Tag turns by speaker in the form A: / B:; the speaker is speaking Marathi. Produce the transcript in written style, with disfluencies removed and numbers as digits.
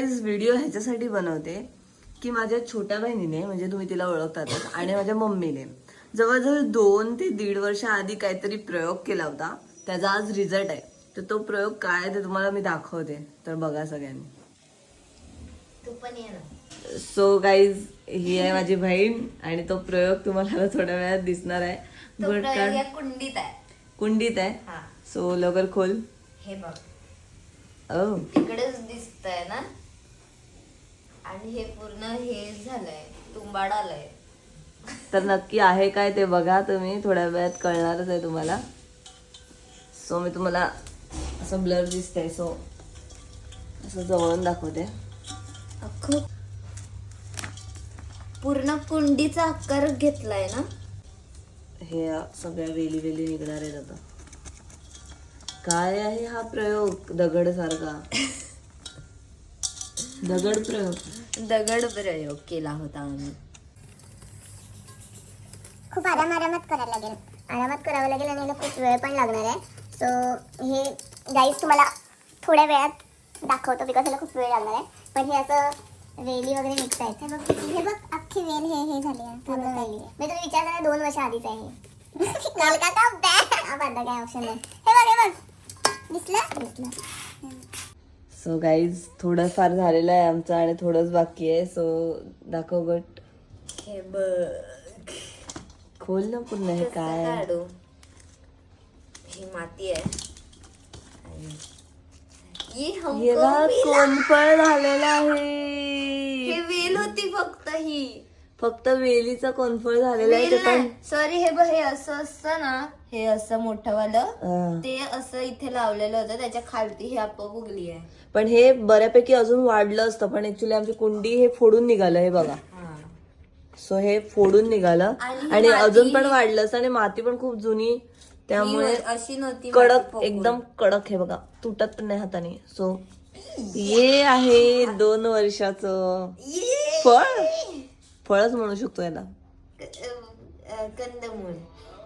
A: गाईज व्हिडिओ ह्याच्यासाठी बनवते की माझ्या छोट्या बहिणीने, म्हणजे तुम्ही तिला ओळखतातच, आणि माझ्या मम्मीने जवळजवळ 2 ते 1.5 वर्ष आधी काहीतरी प्रयोग केला होता. त्याचा आज रिझल्ट आहे. तर तो प्रयोग काय आहे ते तुम्हाला मी दाखवते, तर बघा सगळ्यांनी.
B: तू पण ये ना.
A: सो गाईज, ही आहे माझी बहीण आणि तो प्रयोग तुम्हाला थोड्या वेळात दिसणार आहे.
B: तो प्रयोग या कुंडीत आहे.
A: कुंडीत आहे.
B: हा.
A: सो लवकर खोल.
B: हे बघ,
A: ओ
B: इकडेच दिसतंय ना. आणि हे पूर्ण हे झालंय, तुंबाड आलंय.
A: तर नक्की आहे काय ते बघा तुम्ही, थोड्या वेळात कळणारच आहे तुम्हाला. सो मी तुम्हाला असं ब्लर दिसतंय, सो असं जवळून दाखवते.
B: अख्खं पूर्ण कुंडीचा आकार घेतलाय ना.
A: हे सगळ्या वेली वेली निघणार आहेत आता. काय आहे हा प्रयोग? दगड सारखा दगड प्रयोग
B: केला होता आम्ही.
C: खूप आरामात करायला लागेल, आरामात करावं लागेल आणि याला खूप वेळ पण लागणार आहे. सो हे गाईज तुम्हाला थोड्या वेळात दाखवतो, बिकॉज याला खूप वेळ लागणार आहे. पण हे असं वेली वगैरे निघत आहेत. हे बघ अख्खी वेल हे झाली आहे पूर्ण वेली. मी तुला विचार करा 2 वर्ष आधीच आहे हे. आता काय ऑप्शन नाही. हे बघ दिसलं.
A: सो गाईज, थोडंफार झालेलं आहे आमचं आणि थोडंच बाकी आहे. सो दाखव गट.
B: हे बघ,
A: खोल ना पूर्ण. हे
B: कसं
A: काय आहे?
B: काढू? ही माती आहे.
A: हे बघा, कोनफळ झालेलं आहे.
B: हे वेल होती
A: फक्त वेलीचं कोनफळ झालेलं आहे. ते पण
B: सॉरी, हे बघ, हे असं असतं ना, हे असं मोठं वालं, ते असं इथे लावलेलं होतं, त्याच्या खालती हे आपोआप उगली आहे.
A: पण हे बऱ्यापैकी अजून वाढलं असतं, पण ऍक्च्युली आमची कुंडी हे फोडून निघालं. हे बघा, सो हे फोडून निघालं आणि अजून पण वाढलं असतं. आणि माती पण खूप जुनी, त्यामुळे
B: अशी नव्हती
A: कडक, एकदम कडक. हे बघा, तुटत पण नाही हाताने. सो हे आहे 2 वर्षाचं फळच म्हणू शकतो याला.
B: कंदमूळ.